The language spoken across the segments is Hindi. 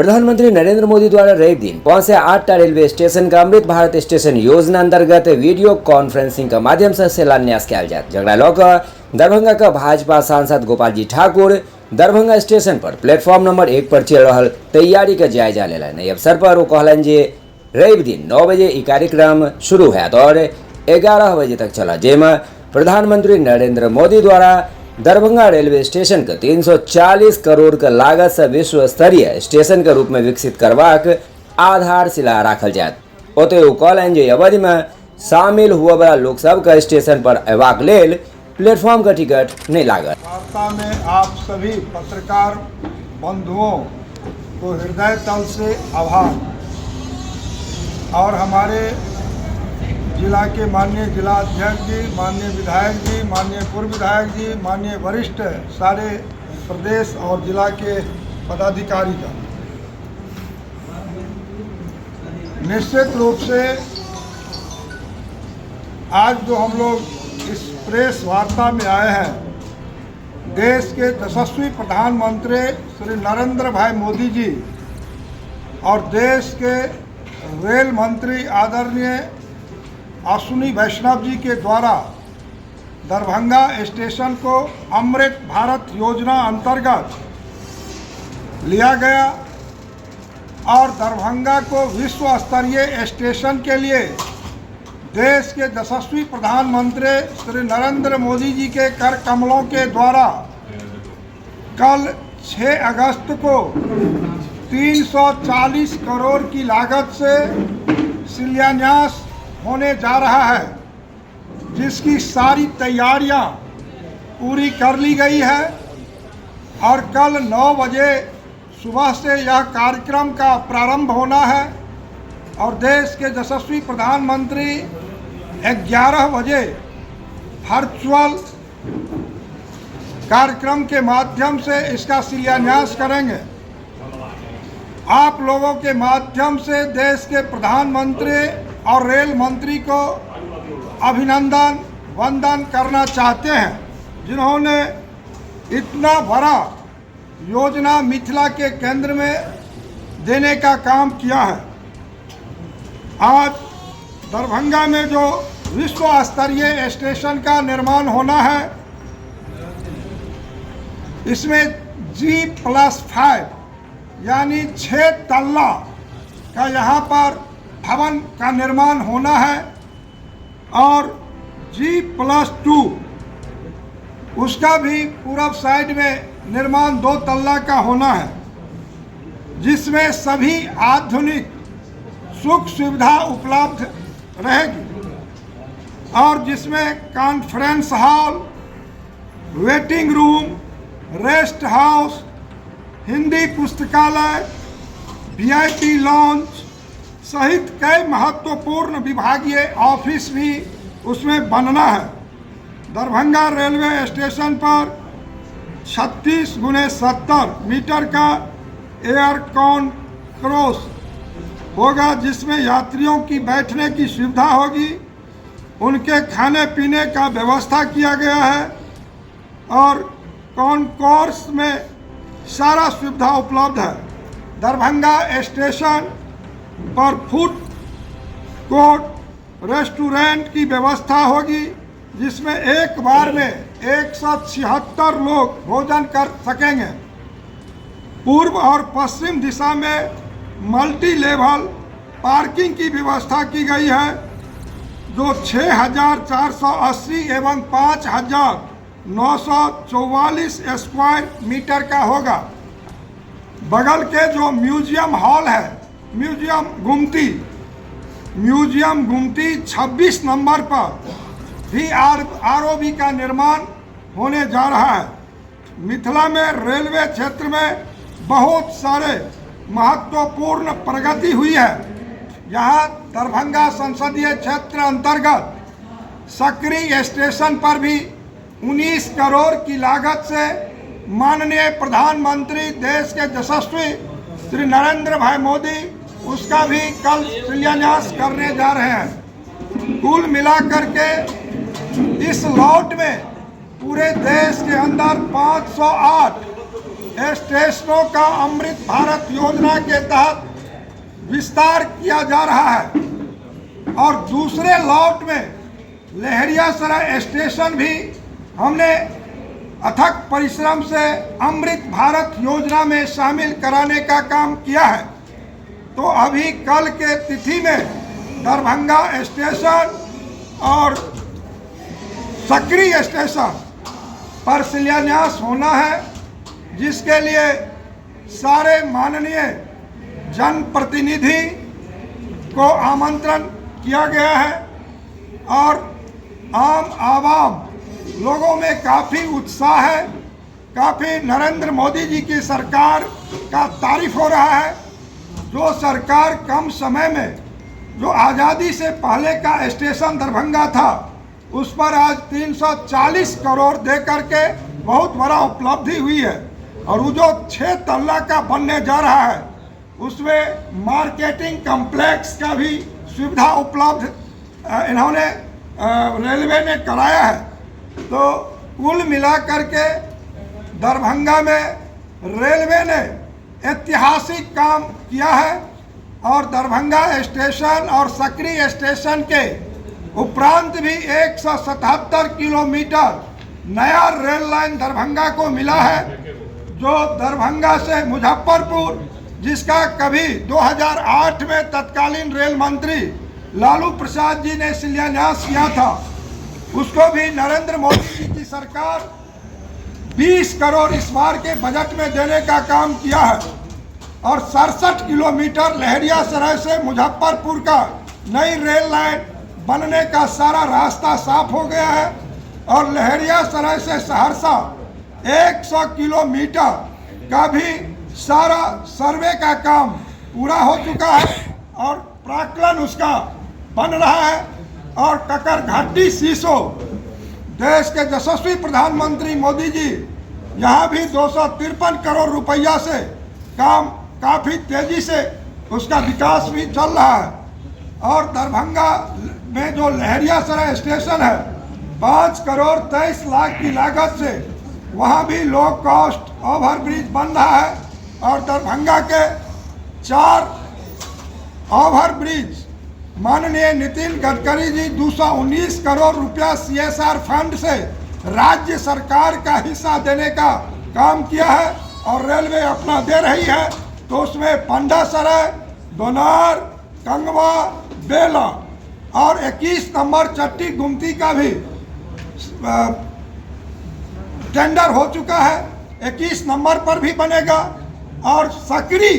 प्रधानमंत्री नरेंद्र मोदी द्वारा रविवार दिन 5 से 8 रेलवे स्टेशन का अमृत भारत स्टेशन योजना अंतर्गत वीडियो कॉन्फ्रेंसिंग के माध्यम से शिलान्यास किया जात। झगड़ा लौकर दरभंगा का भाजपा सांसद गोपाल जी ठाकुर दरभंगा स्टेशन पर प्लेटफॉर्म नंबर 1 पर चल रहा तैयारी का जायजा लेलन। एहि अवसर पर वो कहलन जे रविवार दिन 9 बजे ई कार्यक्रम शुरू होयत और 11 बजे तक चला, जेमा प्रधानमंत्री नरेंद्र मोदी द्वारा दरभंगा रेलवे स्टेशन के 340 करोड़ के लागत से विश्व स्तरीय स्टेशन के रूप में विकसित करवाक आधारशिला राखल जायत। ओते वो कहलन जे अवधि में शामिल हुआ वाला लोग सब का स्टेशन पर अयबाक लेल प्लेटफॉर्म का टिकट नहीं लागत। वार्ता में आप सभी पत्रकार बंधुओं को हृदय तल से आभार और हमारे जिला के माननीय जिला अध्यक्ष जी, माननीय विधायक जी, माननीय पूर्व विधायक जी, माननीय वरिष्ठ सारे प्रदेश और जिला के पदाधिकारी का निश्चित रूप से आज जो हम लोग इस प्रेस वार्ता में आए हैं, देश के यशस्वी प्रधानमंत्री श्री नरेंद्र भाई मोदी जी और देश के रेल मंत्री आदरणीय अश्विनी वैष्णव जी के द्वारा दरभंगा स्टेशन को अमृत भारत योजना अंतर्गत लिया गया और दरभंगा को विश्व स्तरीय स्टेशन के लिए देश के यशस्वी प्रधानमंत्री श्री नरेंद्र मोदी जी के कर कमलों के द्वारा कल 6 अगस्त को 340 करोड़ की लागत से शिलान्यास होने जा रहा है, जिसकी सारी तैयारियां पूरी कर ली गई है और कल 9 बजे सुबह से यह कार्यक्रम का प्रारंभ होना है और देश के यशस्वी प्रधानमंत्री 11 बजे वर्चुअल कार्यक्रम के माध्यम से इसका शिलान्यास करेंगे। आप लोगों के माध्यम से देश के प्रधानमंत्री और रेल मंत्री को अभिनंदन वंदन करना चाहते हैं, जिन्होंने इतना बड़ा योजना मिथिला के केंद्र में देने का काम किया है। आज दरभंगा में जो विश्व स्तरीय स्टेशन का निर्माण होना है, इसमें G+5 यानी 6 तल्ला का यहाँ पर भवन का निर्माण होना है और G+2 उसका भी पूरब साइड में निर्माण 2 तल्ला का होना है, जिसमें सभी आधुनिक सुख सुविधा उपलब्ध रहेगी और जिसमें conference hall, waiting room, rest house, Hindi पुस्तकालय, VIP लॉन्च सहित कई महत्वपूर्ण विभागीय ऑफिस भी उसमें बनना है। दरभंगा रेलवे स्टेशन पर 36x70 मीटर का एयर कॉन्कोर्स होगा, जिसमें यात्रियों की बैठने की सुविधा होगी, उनके खाने पीने का व्यवस्था किया गया है और कॉन्कोर्स में सारा सुविधा उपलब्ध है। दरभंगा स्टेशन पर फूड कोर्ट, रेस्टोरेंट की व्यवस्था होगी, जिसमें एक बार में 176 लोग भोजन कर सकेंगे। पूर्व और पश्चिम दिशा में मल्टी लेवल पार्किंग की व्यवस्था की गई है, जो 6480 एवं 5944 स्क्वायर मीटर का होगा। बगल के जो म्यूजियम हॉल है, म्यूजियम गुमती 26 नंबर पर भी ROB का निर्माण होने जा रहा है। मिथिला में रेलवे क्षेत्र में बहुत सारे महत्वपूर्ण प्रगति हुई है। यहाँ दरभंगा संसदीय क्षेत्र अंतर्गत सकरी स्टेशन पर भी 19 करोड़ की लागत से माननीय प्रधानमंत्री देश के यशस्वी श्री नरेंद्र भाई मोदी उसका भी कल शिलान्यास करने जा रहे हैं। कुल मिलाकर के इस लॉट में पूरे देश के अंदर 508 स्टेशनों का अमृत भारत योजना के तहत विस्तार किया जा रहा है और दूसरे लॉट में लहरियासराय स्टेशन भी हमने अथक परिश्रम से अमृत भारत योजना में शामिल कराने का काम किया है। तो अभी कल के तिथि में दरभंगा स्टेशन और सकरी स्टेशन पर शिलान्यास होना है, जिसके लिए सारे माननीय जनप्रतिनिधि को आमंत्रण किया गया है और आम आवाम लोगों में काफ़ी उत्साह है। काफ़ी नरेंद्र मोदी जी की सरकार का तारीफ हो रहा है। जो सरकार कम समय में जो आज़ादी से पहले का स्टेशन दरभंगा था, उस पर आज 340 करोड़ दे करके बहुत बड़ा उपलब्धि हुई है। और वो जो 6 तल्ला का बनने जा रहा है, उसमें मार्केटिंग कम्प्लेक्स का भी सुविधा उपलब्ध इन्होंने रेलवे ने कराया है। तो कुल मिलाकर के दरभंगा में रेलवे ने ऐतिहासिक काम किया है और दरभंगा स्टेशन और सकरी स्टेशन के उपरांत भी 177 किलोमीटर नया रेल लाइन दरभंगा को मिला है, जो दरभंगा से मुजफ्फरपुर, जिसका कभी 2008 में तत्कालीन रेल मंत्री लालू प्रसाद जी ने शिलान्यास किया था, उसको भी नरेंद्र मोदी जी की सरकार 20 करोड़ इस बार के बजट में देने का काम किया है। और 67 किलोमीटर लहरियासराय से मुजफ्फरपुर का नई रेल लाइन बनने का सारा रास्ता साफ हो गया है। और लहरियासराय से सहरसा 100 किलोमीटर का भी सारा सर्वे का काम पूरा हो चुका है और प्राक्कलन उसका बन रहा है। और ककर घाटी सीसो, देश के यशस्वी प्रधानमंत्री मोदी जी यहाँ भी 253 करोड़ रुपया से काम काफ़ी तेज़ी से उसका विकास भी चल रहा है। और दरभंगा में जो लहरियासराय स्टेशन है, 5 करोड़ 23 लाख की लागत से वहाँ भी लो कॉस्ट ओवरब्रिज बन रहा है। और दरभंगा के 4 ओवरब्रिज माननीय नितिन गडकरी जी 219 करोड़ रुपया CSR फंड से राज्य सरकार का हिस्सा देने का काम किया है और रेलवे अपना दे रही है। तो उसमें पंडासराय, दोनार, कंगवा, बेला और 21 नंबर चट्टी गुमती का भी टेंडर हो चुका है, 21 नंबर पर भी बनेगा। और सकरी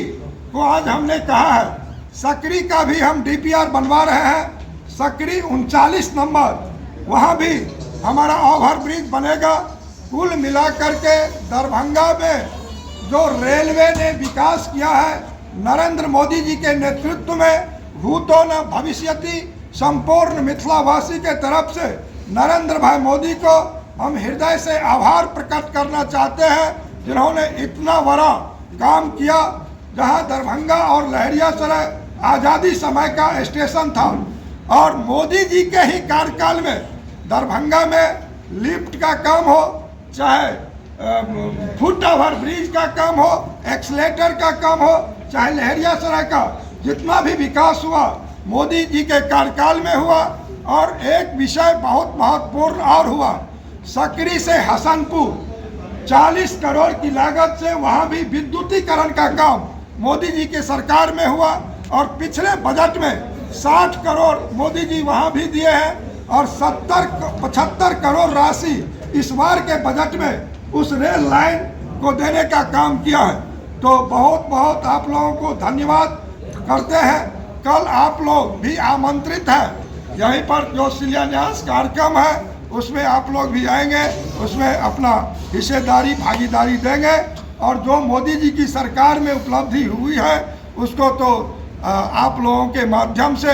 को आज हमने कहा है, सकरी का भी हम DPR बनवा रहे हैं। सकरी 39 नंबर, वहाँ भी हमारा ओवरब्रिज बनेगा। कुल मिलाकर के दरभंगा में जो रेलवे ने विकास किया है नरेंद्र मोदी जी के नेतृत्व में, भूतो न भविष्यति, संपूर्ण मिथिलावासी के तरफ से नरेंद्र भाई मोदी को हम हृदय से आभार प्रकट करना चाहते हैं, जिन्होंने इतना बड़ा काम किया। जहां दरभंगा और लहरियासराय आज़ादी समय का स्टेशन था और मोदी जी के ही कार्यकाल में दरभंगा में लिफ्ट का काम हो, चाहे फुट ओवर ब्रिज का काम हो, एक्सलेटर का काम हो, चाहे लहरियासराय का जितना भी विकास हुआ मोदी जी के कार्यकाल में हुआ। और एक विषय बहुत महत्वपूर्ण और हुआ, सकरी से हसनपुर 40 करोड़ की लागत से वहाँ भी विद्युतीकरण का काम मोदी जी के सरकार में हुआ। और पिछले बजट में 60 करोड़ मोदी जी वहाँ भी दिए हैं और 75 करोड़ राशि इस बार के बजट में उस रेल लाइन को देने का काम किया है। तो बहुत बहुत आप लोगों को धन्यवाद करते हैं। कल आप लोग भी आमंत्रित हैं, यहीं पर जो शिलान्यास कार्यक्रम है उसमें आप लोग भी आएंगे, उसमें अपना हिस्सेदारी भागीदारी देंगे। और जो मोदी जी की सरकार में उपलब्धि हुई है उसको तो आप लोगों के माध्यम से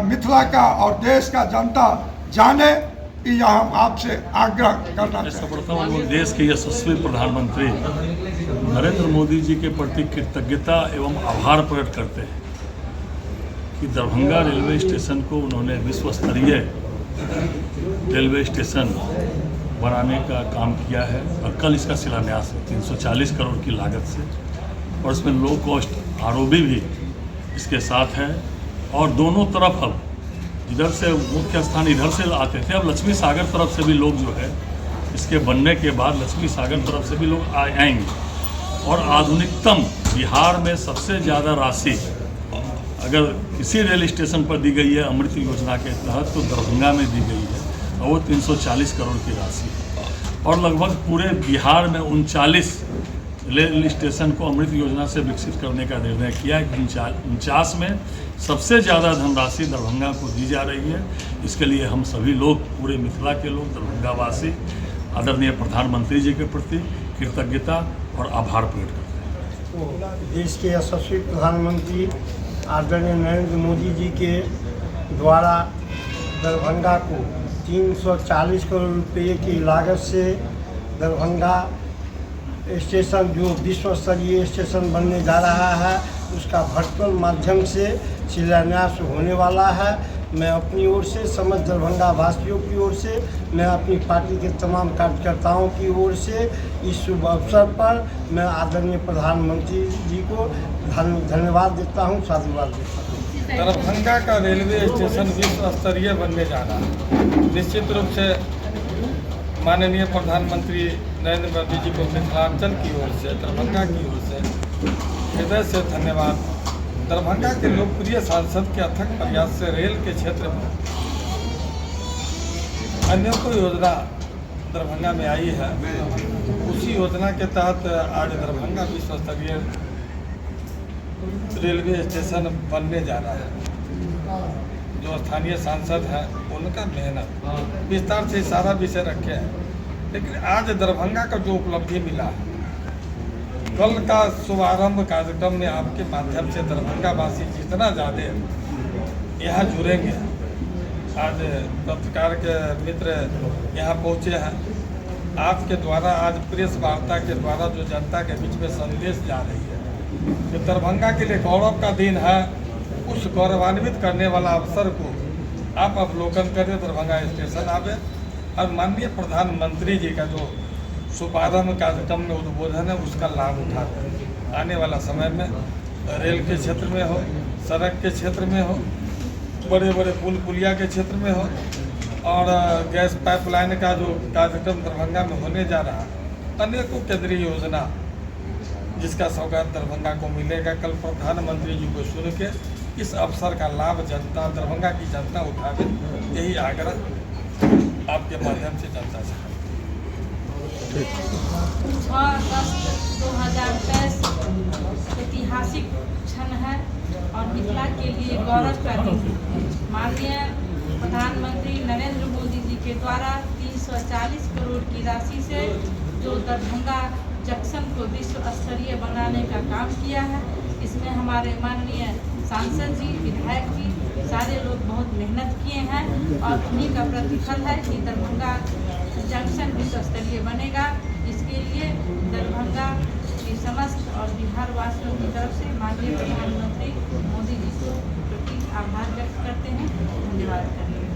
मिथिला का और देश का जनता जाने, यह हम आपसे आग्रह करना चाहते हैं। देश के यशस्वी प्रधानमंत्री नरेंद्र मोदी जी के प्रति कृतज्ञता एवं आभार प्रकट करते हैं कि दरभंगा रेलवे स्टेशन को उन्होंने विश्व स्तरीय रेलवे स्टेशन बनाने का काम किया है और कल इसका शिलान्यास है 340 करोड़ की लागत से, और इसमें लो कॉस्ट आरओबी भी इसके साथ है। और दोनों तरफ अब इधर से मुख्य स्थान इधर से आते थे, अब लक्ष्मी सागर तरफ से भी लोग जो है इसके बनने के बाद लक्ष्मी सागर तरफ से भी लोग आएंगे। और आधुनिकतम बिहार में सबसे ज़्यादा राशि अगर किसी रेल स्टेशन पर दी गई है अमृत योजना के तहत तो दरभंगा में दी गई है, और वो 340 करोड़ की राशि है। और लगभग पूरे बिहार में 39 रेल स्टेशन को अमृत योजना से विकसित करने का निर्णय किया है। 49 में सबसे ज़्यादा धनराशि दरभंगा को दी जा रही है। इसके लिए हम सभी लोग, पूरे मिथिला के लोग, दरभंगा वासी आदरणीय प्रधानमंत्री जी के प्रति कृतज्ञता और आभार प्रकट करते हैं। देश के यशस्वी प्रधानमंत्री आदरणीय नरेंद्र मोदी जी के द्वारा दरभंगा को 340 करोड़ रुपये की लागत से दरभंगा स्टेशन जो विश्व स्तरीय स्टेशन बनने जा रहा है उसका वर्चुअल माध्यम से शिलान्यास होने वाला है। मैं अपनी ओर से समस्त दरभंगा वासियों की ओर से, मैं अपनी पार्टी के तमाम कार्यकर्ताओं की ओर से इस शुभ अवसर पर मैं आदरणीय प्रधानमंत्री जी को धन्यवाद देता हूं, साधुवाद देता हूं। दरभंगा का रेलवे स्टेशन विश्व स्तरीय बनने जा रहा है। निश्चित रूप से माननीय प्रधानमंत्री नरेंद्र मोदी जी को मिथिलांचल की ओर से, दरभंगा की ओर से हृदय से धन्यवाद। दरभंगा के लोकप्रिय सांसद के अथक प्रयास से रेल के क्षेत्र में अनेकों योजना दरभंगा में आई है। उसी योजना के तहत आज दरभंगा विश्व स्तरीय रेलवे स्टेशन बनने जा रहा है। जो स्थानीय सांसद हैं उनका मेहनत विस्तार से सारा विषय रखे हैं, लेकिन आज दरभंगा का जो उपलब्धि मिला है, कल का शुभारंभ कार्यक्रम में आपके माध्यम से दरभंगा वासी जितना ज़्यादा यहाँ जुड़ेंगे। आज पत्रकार के मित्र यहाँ पहुँचे हैं, आपके द्वारा आज प्रेस वार्ता के द्वारा जो जनता के बीच में संदेश जा रही है कि दरभंगा के लिए गौरव का दिन है, उस गौरवान्वित करने वाला अवसर को आप अवलोकन करें, दरभंगा स्टेशन आवे और माननीय प्रधानमंत्री जी का जो शुभारंभ कार्यक्रम में उद्बोधन है उसका लाभ उठाते आने वाला समय में रेल के क्षेत्र में हो, सड़क के क्षेत्र में हो, बड़े बड़े पुल पुलिया के क्षेत्र में हो, और गैस पाइपलाइन का जो कार्यक्रम दरभंगा में होने जा रहा है, अनेकों केंद्रीय योजना जिसका सौगात दरभंगा को मिलेगा। कल प्रधानमंत्री जी को सुन के इस अवसर का लाभ जनता, दरभंगा की जनता उठावे, यही आग्रह आपके माध्यम से जनता से। 6 अगस्त 2023 ऐतिहासिक क्षण है और मिथिला के लिए गौरव का दिन। माननीय प्रधानमंत्री नरेंद्र मोदी जी के द्वारा 340 करोड़ की राशि से जो दरभंगा जंक्शन को विश्व स्तरीय बनाने का काम किया है, इसमें हमारे माननीय सांसद जी, विधायक जी, सारे लोग बहुत मेहनत किए हैं और उन्हीं का प्रतिफल है कि दरभंगा जंक्शन विश्व स्तरीय बनेगा। इसके लिए दरभंगा की समस्त और बिहार वासियों की तरफ से माननीय प्रधानमंत्री मोदी जी को प्रति आभार व्यक्त करते हैं, धन्यवाद करते हैं।